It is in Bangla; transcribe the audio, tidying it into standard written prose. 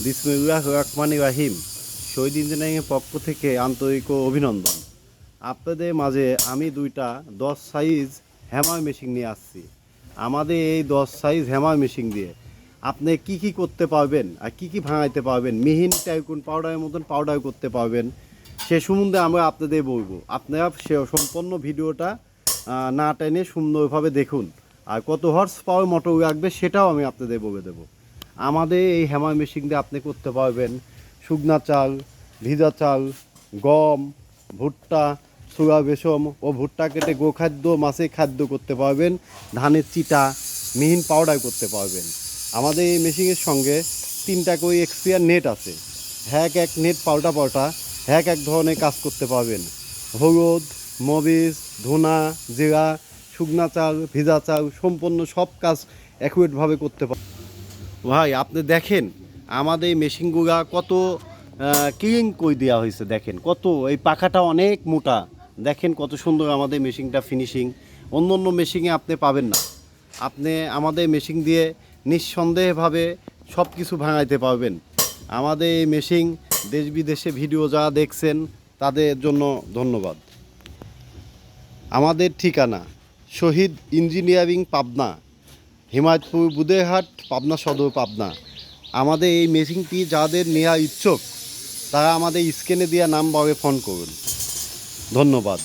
বিসমিল্লাহ রহমান রাহিম। শহীদ ইঞ্জিনিয়ারিংয়ের পক্ষ থেকে আন্তরিক অভিনন্দন। আপনাদের মাঝে আমি দুইটা 10 সাইজ হ্যামার মেশিন নিয়ে আসছি। আমাদের এই 10 সাইজ হ্যামার মেশিন দিয়ে আপনি কি কি করতে পারবেন আর কি কি ভাঙাইতে পারবেন, মিহিন টাইকুন পাউডারের মতন পাউডার করতে পারবেন, সে সম্বন্ধে আমরা আপনাদের বলবো। আপনারা সে সম্পূর্ণ ভিডিওটা না টেনে সুন্দরভাবে দেখুন। আর কত হর্স পাওয়ার মোটর রাখবে সেটাও আমি আপনাদের বলে দেবো। আমাদের এই হ্যামার মেশিন দিয়ে আপনি করতে পারবেন শুকনা চাল, ভিজা চাল, গম, ভুট্টা, সুগা বেসম ও ভুট্টা কেটে গোখাদ্য, মাছের খাদ্য করতে পারবেন, ধানের চিটা, মিহিন পাউডার করতে পারবেন। আমাদের এই মেশিনের সঙ্গে 3টা করে এক্সপিয়ার নেট আছে। এক নেট পাল্টা এক ধরনের কাজ করতে পারবেন। হলুদ, মরিচ, ধনা, জিরা, শুকনা চাল, ভিজা চাল সম্পূর্ণ সব কাজ অ্যাকুরেটভাবে করতে পারবেন। ভাই আপনি দেখেন আমাদের এই মেশিনগুলা কত ক্লিন করে দেওয়া হয়েছে। দেখেন কত, এই পাখাটা অনেক মোটা, দেখেন কত সুন্দর আমাদের মেশিনটা ফিনিশিং। অন্য অন্য মেশিনে আপনি পাবেন না। আপনি আমাদের মেশিন দিয়ে নিঃসন্দেহভাবে সব কিছু ভাঙাইতে পারবেন। আমাদের এই মেশিন দেশ বিদেশে ভিডিও যারা দেখছেন তাদের জন্য ধন্যবাদ। আমাদের ঠিকানা শহীদ ইঞ্জিনিয়ারিং পাবনা, হিমায়তপুর বুদেরহাট, পাবনা সদর, পাবনা। আমাদের এই মেশিনটি যাদের নেওয়া ইচ্ছুক তারা আমাদের স্ক্রিনে দেওয়া নাম্বারে ফোন করুন। ধন্যবাদ।